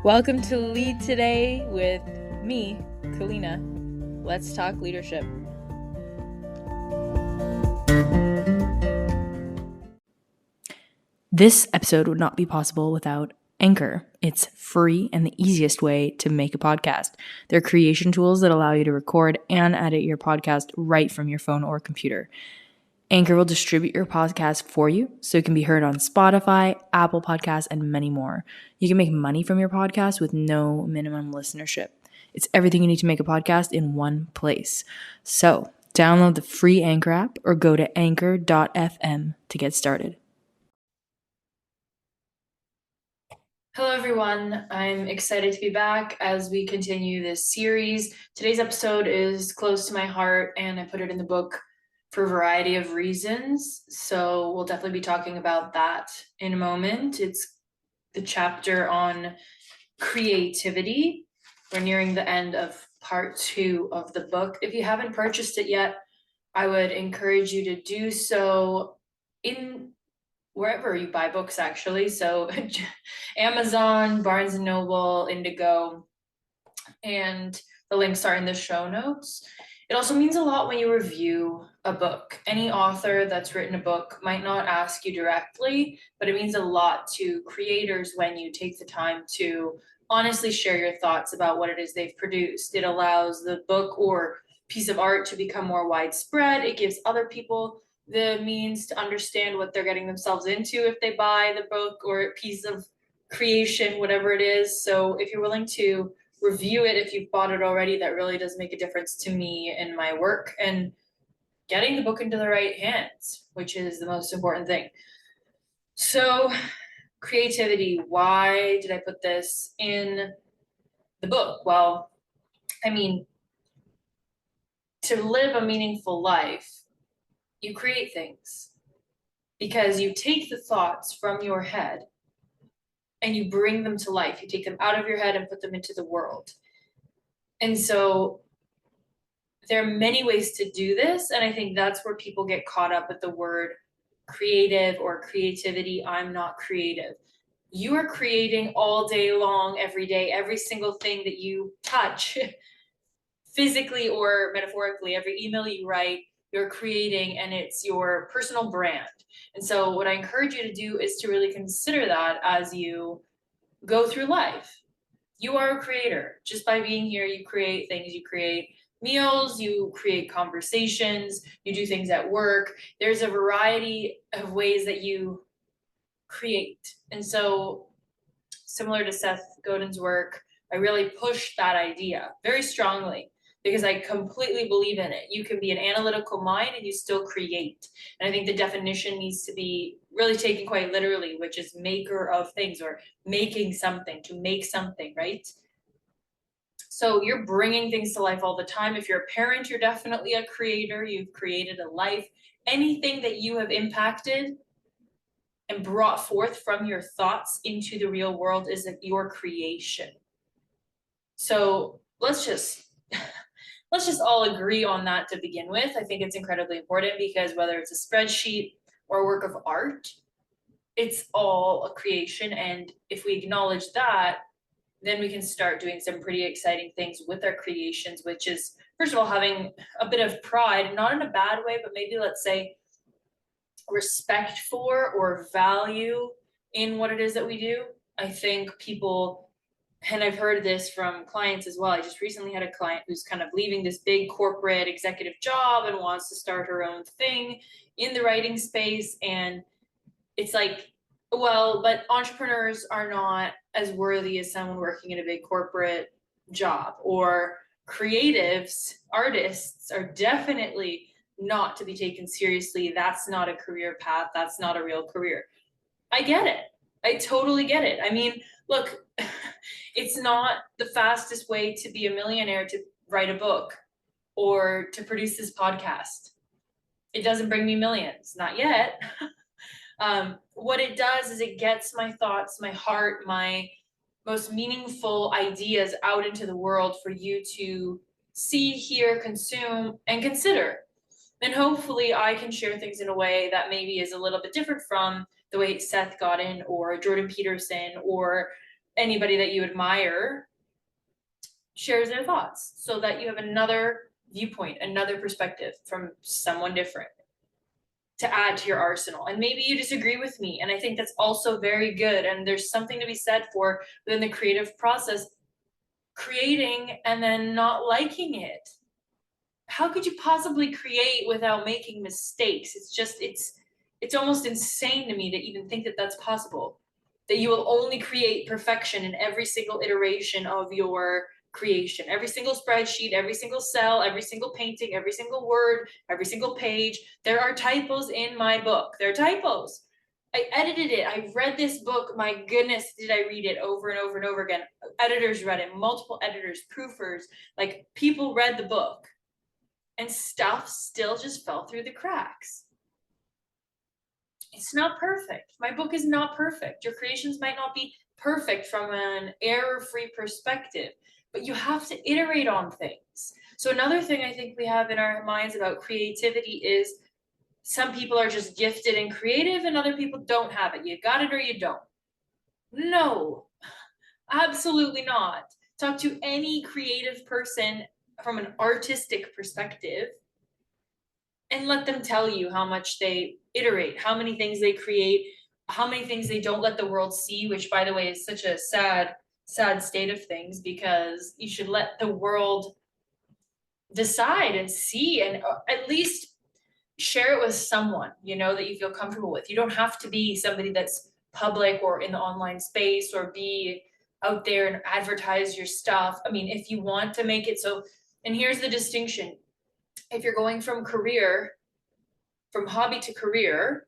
Welcome to Lead Today with me, Kalyna. Let's talk leadership. This episode would not be possible without Anchor. It's free and the easiest way to make a podcast. They're creation tools that allow you to record and edit your podcast right from your phone or computer. Anchor will distribute your podcast for you so it can be heard on Spotify, Apple Podcasts, and many more. You can make money from your podcast with no minimum listenership. It's everything you need to make a podcast in one place. So download the free Anchor app or go to anchor.fm to get started. Hello, everyone. I'm excited to be back as we continue this series. Today's episode is close to my heart, and I put it in the book for a variety of reasons. So we'll definitely be talking about that in a moment. It's the chapter on creativity. We're nearing the end of part 2 of the book. If you haven't purchased it yet, I would encourage you to do so in wherever you buy books, actually. So Amazon, Barnes & Noble, Indigo, and the links are in the show notes. It also means a lot when you review a book. Any author that's written a book might not ask you directly, but it means a lot to creators when you take the time to honestly share your thoughts about what it is they've produced. It allows the book or piece of art to become more widespread. It gives other people the means to understand what they're getting themselves into if they buy the book or piece of creation, whatever it is. So if you're willing to review it, if you've bought it already, that really does make a difference to me in my work and getting the book into the right hands, which is the most important thing. So creativity, why did I put this in the book? Well, I mean, to live a meaningful life, you create things because you take the thoughts from your head and you bring them to life. You take them out of your head and put them into the world. And so there are many ways to do this. And I think that's where people get caught up with the word creative or creativity. I'm not creative. You are creating all day long, every day, every single thing that you touch, physically or metaphorically, every email you write, you're creating, and it's your personal brand. And so what I encourage you to do is to really consider that as you go through life. You are a creator. Just by being here, you create things. You create meals, you create conversations, you do things at work. There's a variety of ways that you create. And so similar to Seth Godin's work, I really push that idea very strongly because I completely believe in it. You can be an analytical mind and you still create. And I think the definition needs to be really taken quite literally, which is maker of things or making something, to make something, right? So you're bringing things to life all the time. If you're a parent, you're definitely a creator. You've created a life. Anything that you have impacted and brought forth from your thoughts into the real world is your creation. So let's just all agree on that to begin with. I think it's incredibly important because whether it's a spreadsheet or a work of art, it's all a creation. And if we acknowledge that, then we can start doing some pretty exciting things with our creations, which is, first of all, having a bit of pride, not in a bad way, but maybe let's say respect for or value in what it is that we do. I think people, and I've heard this from clients as well. I just recently had a client who's kind of leaving this big corporate executive job and wants to start her own thing in the writing space. And it's like, well, but entrepreneurs are not as worthy as someone working in a big corporate job, or creatives, artists are definitely not to be taken seriously. That's not a career path. That's not a real career. I get it. I totally get it. I mean, look, it's not the fastest way to be a millionaire to write a book or to produce this podcast. It doesn't bring me millions, not yet. What it does is it gets my thoughts, my heart, my most meaningful ideas out into the world for you to see, hear, consume, and consider. And hopefully I can share things in a way that maybe is a little bit different from the way Seth Godin or Jordan Peterson or anybody that you admire shares their thoughts so that you have another viewpoint, another perspective from someone different to add to your arsenal. And maybe you disagree with me, and I think that's also very good. And there's something to be said for within the creative process, creating and then not liking it. How could you possibly create without making mistakes? It's almost insane to me to even think that that's possible, that you will only create perfection in every single iteration of your creation, every single spreadsheet, every single cell, every single painting, every single word, every single page. There are typos in my book. There are typos. I edited it. I read this book. My goodness, did I read it over and over and over again? Editors read it, multiple editors, proofers, like people read the book, and stuff still just fell through the cracks. It's not perfect. My book is not perfect. Your creations might not be perfect from an error-free perspective, but you have to iterate on things. So another thing I think we have in our minds about creativity is some people are just gifted and creative and other people don't have it. You got it or you don't. No, absolutely not. Talk to any creative person from an artistic perspective and let them tell you how much they iterate, how many things they create, how many things they don't let the world see, which, by the way, is such a sad state of things, because you should let the world decide and see, and at least share it with someone, that you feel comfortable with. You don't have to be somebody that's public or in the online space or be out there and advertise your stuff. I mean, if you want to make it so, and here's the distinction. If you're going from hobby to career,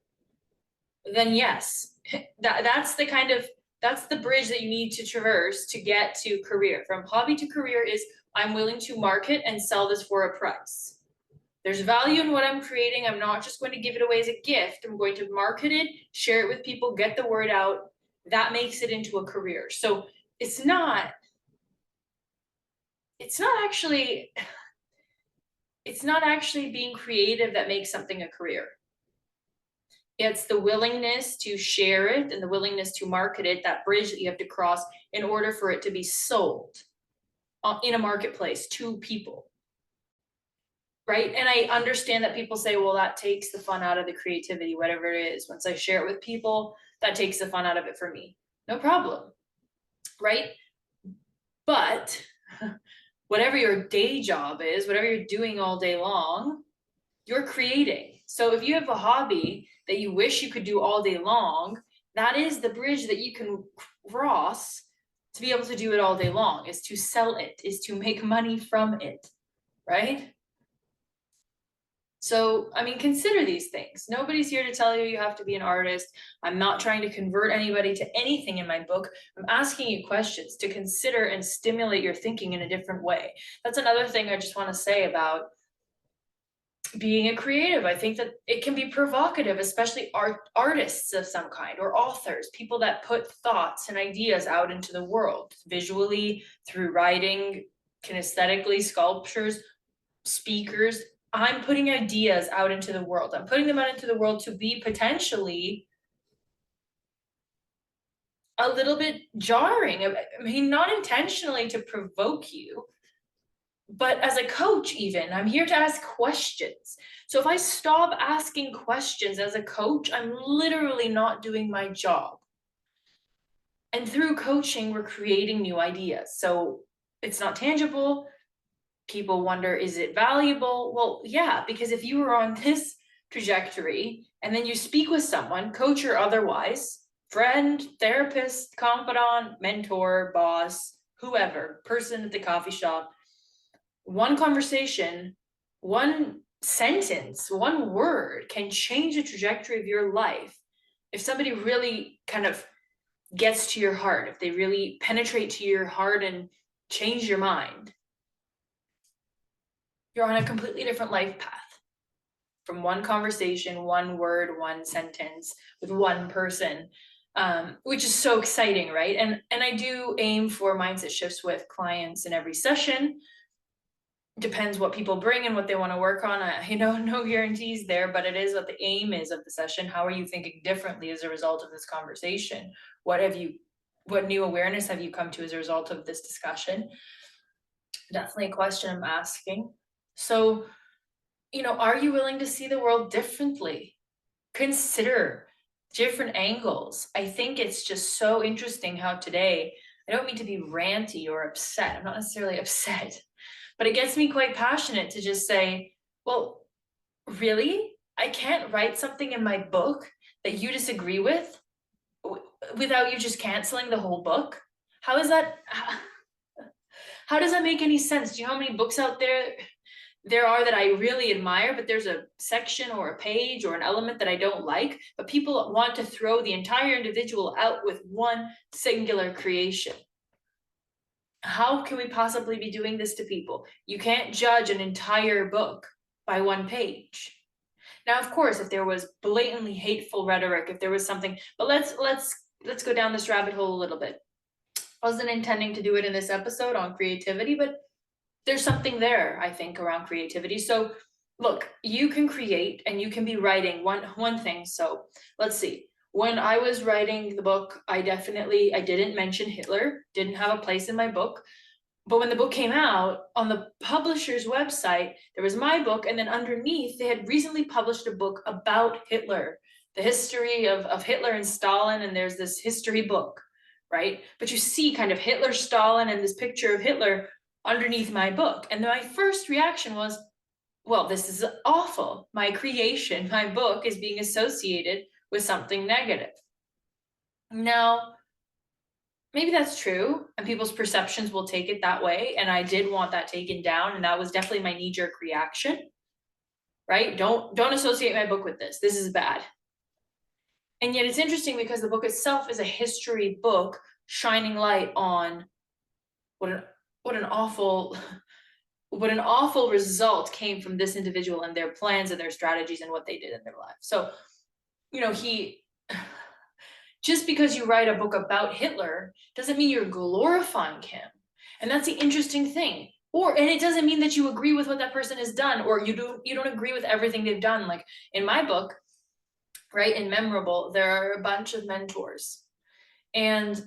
then yes, that's the bridge that you need to traverse to get to career. From hobby to career is, I'm willing to market and sell this for a price. There's value in what I'm creating. I'm not just going to give it away as a gift. I'm going to market it, share it with people, get the word out. That makes it into a career. So it's not actually being creative that makes something a career. It's the willingness to share it and the willingness to market it, that bridge that you have to cross in order for it to be sold in a marketplace to people. Right? And I understand that people say, well, that takes the fun out of the creativity, whatever it is. Once I share it with people, that takes the fun out of it for me. No problem. Right? But whatever your day job is, whatever you're doing all day long, you're creating. So if you have a hobby that you wish you could do all day long, that is the bridge that you can cross to be able to do it all day long, is to sell it, is to make money from it, right? So, I mean, consider these things. Nobody's here to tell you you have to be an artist. I'm not trying to convert anybody to anything in my book. I'm asking you questions to consider and stimulate your thinking in a different way. That's another thing I just want to say about being a creative. I think that it can be provocative, especially artists of some kind, or authors, people that put thoughts and ideas out into the world, visually, through writing, kinesthetically, sculptures, speakers. I'm putting ideas out into the world. I'm putting them out into the world to be potentially a little bit jarring. I mean, not intentionally to provoke you, but as a coach, even, I'm here to ask questions. So if I stop asking questions as a coach, I'm literally not doing my job. And through coaching, we're creating new ideas. So it's not tangible. People wonder, is it valuable? Well, yeah, because if you were on this trajectory and then you speak with someone, coach or otherwise, friend, therapist, confidant, mentor, boss, whoever, person at the coffee shop, one conversation, one sentence, one word can change the trajectory of your life. If somebody really kind of gets to your heart, if they really penetrate to your heart and change your mind, you're on a completely different life path from one conversation, one word, one sentence with one person, which is so exciting, right? And I do aim for mindset shifts with clients in every session. Depends what people bring and what they want to work on. No guarantees there, but it is what the aim is of the session. How are you thinking differently as a result of this conversation? What have you What new awareness have you come to as a result of this discussion? Definitely a question I'm asking. So, are you willing to see the world differently? Consider different angles. I think it's just so interesting how today, I don't mean to be ranty or upset. I'm not necessarily upset, but it gets me quite passionate to just say, well, really? I can't write something in my book that you disagree with without you just canceling the whole book? How is that? How does that make any sense? Do you know how many books out there are that I really admire, but there's a section or a page or an element that I don't like, but people want to throw the entire individual out with one singular creation? How can we possibly be doing this to people? You can't judge an entire book by one page. Now, of course, if there was blatantly hateful rhetoric, if there was something, but let's go down this rabbit hole a little bit. I wasn't intending to do it in this episode on creativity, but there's something there, I think, around creativity. So look, you can create and you can be writing one thing. So let's see. When I was writing the book, I didn't mention Hitler, didn't have a place in my book. But when the book came out, on the publisher's website, there was my book, and then underneath, they had recently published a book about Hitler, the history of Hitler and Stalin, and there's this history book, right? But you see kind of Hitler, Stalin, and this picture of Hitler underneath my book. And my first reaction was, well, this is awful. My creation, my book is being associated with something negative. Now, maybe that's true, and people's perceptions will take it that way. And I did want that taken down, and that was definitely my knee-jerk reaction, right? Don't associate my book with this. This is bad. And yet it's interesting because the book itself is a history book shining light on what an awful result came from this individual and their plans and their strategies and what they did in their life. So, just because you write a book about Hitler doesn't mean you're glorifying him. And that's the interesting thing. And it doesn't mean that you agree with what that person has done, or you don't agree with everything they've done. Like in my book, right, in Memorable, there are a bunch of mentors. And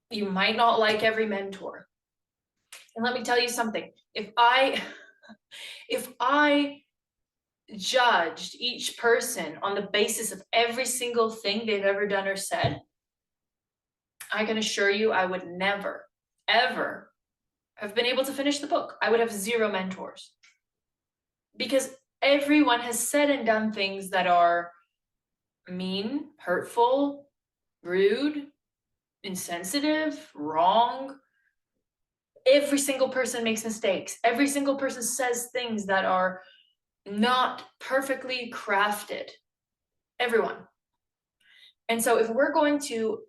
you might not like every mentor. And let me tell you something. If I judged each person on the basis of every single thing they've ever done or said, I can assure you I would never, ever have been able to finish the book. I would have zero mentors. Because everyone has said and done things that are mean, hurtful, rude, insensitive, wrong. Every single person makes mistakes. Every single person says things that are not perfectly crafted. Everyone. And so if we're going to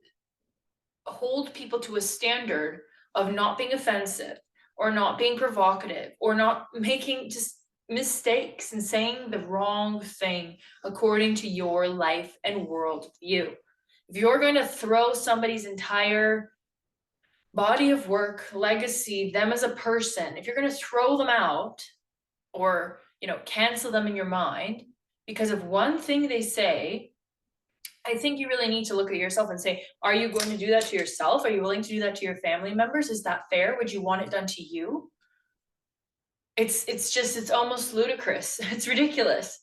hold people to a standard of not being offensive or not being provocative or not making just mistakes and saying the wrong thing according to your life and world view, if you're going to throw somebody's entire body of work, legacy, them as a person, if you're going to throw them out or cancel them in your mind because of one thing they say, I think you really need to look at yourself and say, are you going to do that to yourself? Are you willing to do that to your family members? Is that fair? Would you want it done to you? It's almost ludicrous. It's ridiculous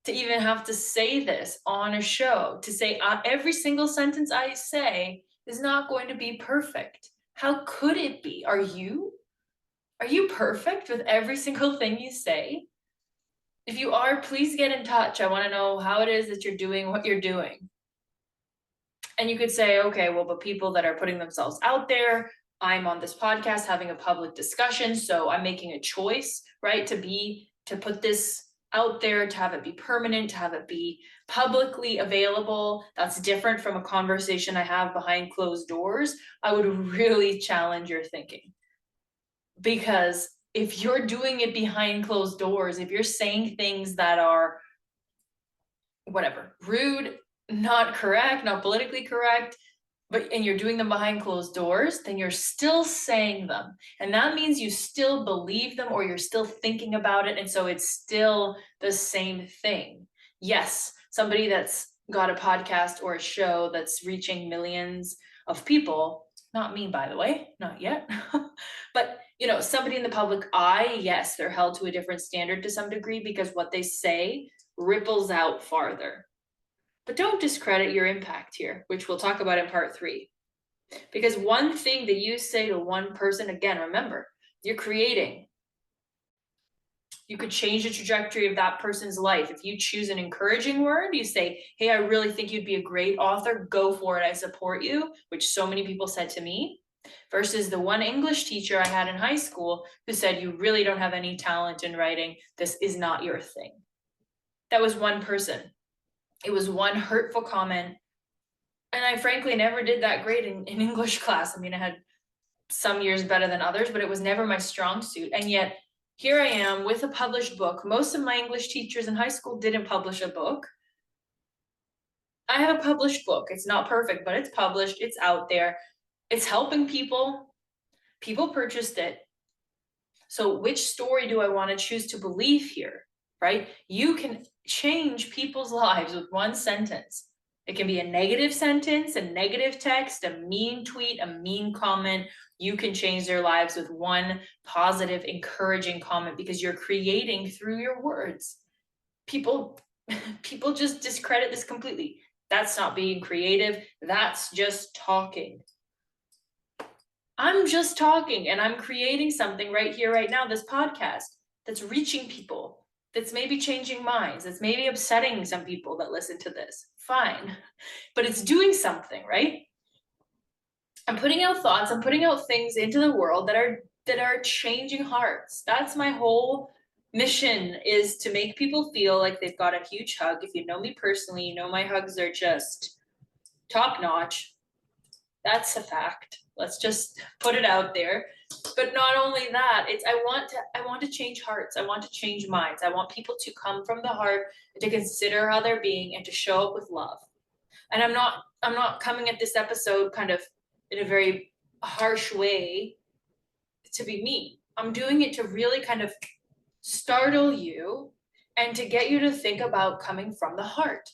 to even have to say this on a show, to say every single sentence I say is not going to be perfect. How could it be? Are you perfect with every single thing you say? If you are, please get in touch. I want to know how it is that you're doing what you're doing. And you could say, okay, well, but people that are putting themselves out there, I'm on this podcast having a public discussion, so I'm making a choice, right, to put this out there, to have it be permanent, to have it be publicly available. That's different from a conversation I have behind closed doors. I would really challenge your thinking. Because if you're doing it behind closed doors, if you're saying things that are whatever, rude, not correct, not politically correct, and you're doing them behind closed doors, then you're still saying them. And that means you still believe them or you're still thinking about it. And so it's still the same thing. Yes, somebody that's got a podcast or a show that's reaching millions of people, not me, by the way, not yet, but somebody in the public eye, yes, they're held to a different standard to some degree because what they say ripples out farther. But don't discredit your impact here, which we'll talk about in part 3. Because one thing that you say to one person, again, remember, you're creating. You could change the trajectory of that person's life. If you choose an encouraging word, you say, hey, I really think you'd be a great author. Go for it. I support you, which so many people said to me, versus the one English teacher I had in high school who said, you really don't have any talent in writing. This is not your thing. That was one person. It was one hurtful comment. And I frankly never did that great in English class. I mean, I had some years better than others, but it was never my strong suit. And yet here I am with a published book. Most of my English teachers in high school didn't publish a book. I have a published book. It's not perfect, but it's published. It's out there. It's helping people. People purchased it. So which story do I want to choose to believe here, right? You can change people's lives with one sentence. It can be a negative sentence, a negative text, a mean tweet, a mean comment. You can change their lives with one positive, encouraging comment because you're creating through your words. People just discredit this completely. That's not being creative. That's just talking. I'm just talking and I'm creating something right here, right now, this podcast that's reaching people, that's maybe changing minds, that's maybe upsetting some people that listen to this. Fine, but it's doing something, right? I'm putting out thoughts, I'm putting out things into the world that are changing hearts. That's my whole mission, is to make people feel like they've got a huge hug. If you know me personally, you know my hugs are just top notch. That's a fact. Let's just put it out there. But not only that, it's I want to change hearts. I want to change minds. I want people to come from the heart and to consider how they're being and to show up with love. And I'm not coming at this episode kind of in a very harsh way to be mean. I'm doing it to really kind of startle you and to get you to think about coming from the heart.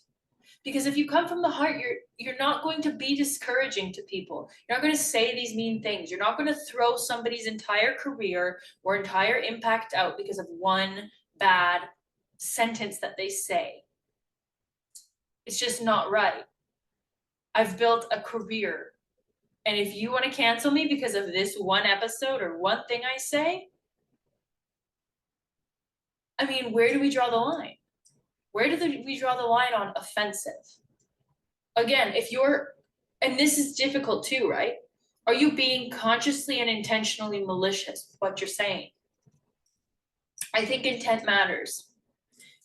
Because if you come from the heart, you're not going to be discouraging to people. You're not going to say these mean things. You're not going to throw somebody's entire career or entire impact out because of one bad sentence that they say. It's just not right. I've built a career. And if you want to cancel me because of this one episode or one thing I say, I mean, where do we draw the line? Where do we draw the line on offensive? Again, and this is difficult too, right? Are you being consciously and intentionally malicious with what you're saying? I think intent matters.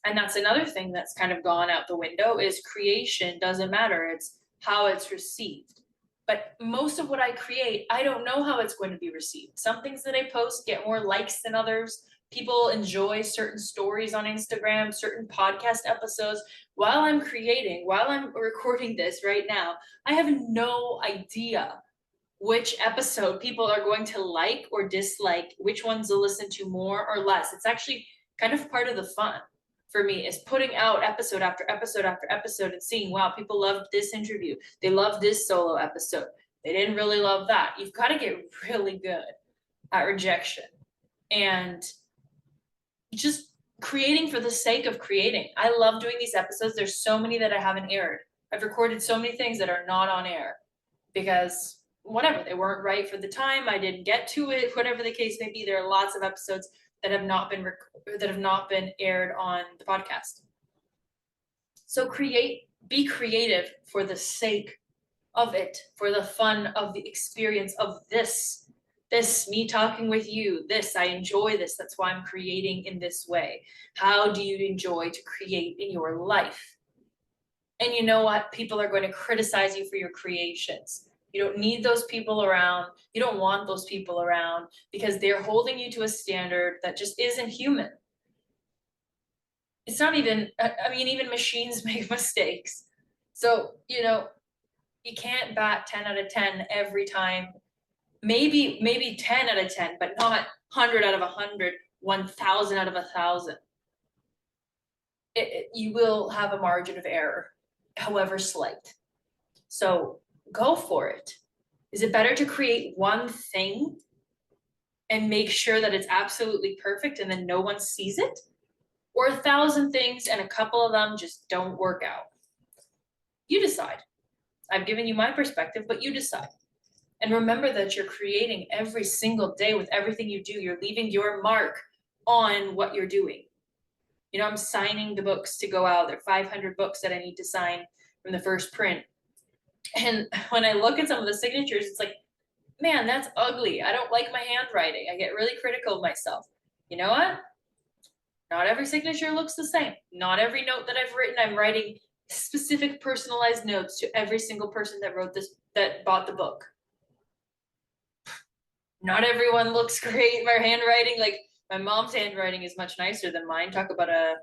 And that's another thing that's kind of gone out the window, is creation doesn't matter. It's how it's received. But most of what I create, I don't know how it's going to be received. Some things that I post get more likes than others. People enjoy certain stories on Instagram, certain podcast episodes. While I'm recording this right now, I have no idea which episode people are going to like or dislike, which ones they'll listen to more or less. It's actually kind of part of the fun for me, is putting out episode after episode after episode and seeing, wow, people loved this interview. They loved this solo episode. They didn't really love that. You've got to get really good at rejection and just creating for the sake of creating. I love doing these episodes. There's so many that I haven't aired. I've recorded so many things that are not on air because whatever, they weren't right for the time. I didn't get to it, whatever the case may be. There are lots of episodes that have not been aired on the podcast. So be creative for the sake of it, for the fun of the experience of this, me talking with you, I enjoy this. That's why I'm creating in this way. How do you enjoy to create in your life? And you know what? People are going to criticize you for your creations. You don't need those people around. You don't want those people around because they're holding you to a standard that just isn't human. It's not even, I mean, even machines make mistakes. So, you can't bat 10 out of 10 every time. Maybe 10 out of 10, but not 100 out of 100, 1,000 out of 1,000. You will have a margin of error, however slight. So go for it. Is it better to create one thing and make sure that it's absolutely perfect and then no one sees it? Or 1,000 things and a couple of them just don't work out? You decide. I've given you my perspective, but you decide. And remember that you're creating every single day with everything you do. You're leaving your mark on what you're doing. You know, I'm signing the books to go out. There are 500 books that I need to sign from the first print. And when I look at some of the signatures, it's like, man, that's ugly. I don't like my handwriting. I get really critical of myself. You know what? Not every signature looks the same. Not every note that I've written, I'm writing specific personalized notes to every single person that wrote this, that bought the book. Not everyone looks great. My handwriting, like my mom's handwriting is much nicer than mine. Talk about a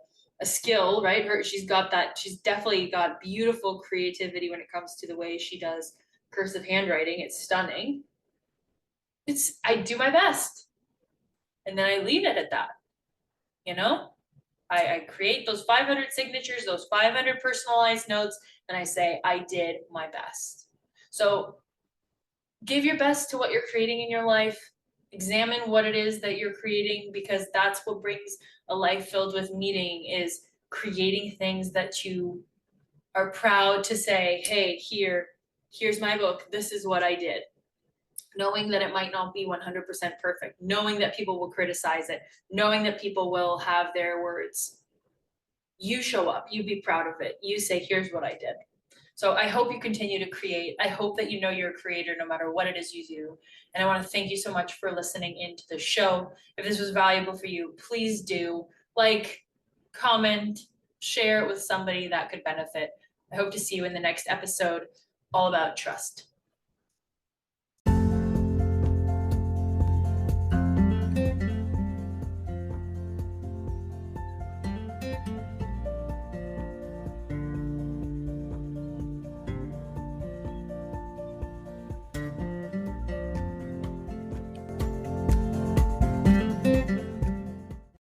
skill, right? She's got that, she's definitely got beautiful creativity when it comes to the way she does cursive handwriting. It's stunning. I do my best. And then I leave it at that. You know? I create those 500 signatures, those 500 personalized notes, and I say, I did my best. So give your best to what you're creating in your life. Examine what it is that you're creating, because that's what brings a life filled with meaning, is creating things that you are proud to say, hey, here's my book. This is what I did. Knowing that it might not be 100% perfect, knowing that people will criticize it, knowing that people will have their words. You show up, you be proud of it. You say, here's what I did. So I hope you continue to create. I hope that you know you're a creator no matter what it is you do. And I want to thank you so much for listening into the show. If this was valuable for you, please do like, comment, share it with somebody that could benefit. I hope to see you in the next episode, all about trust.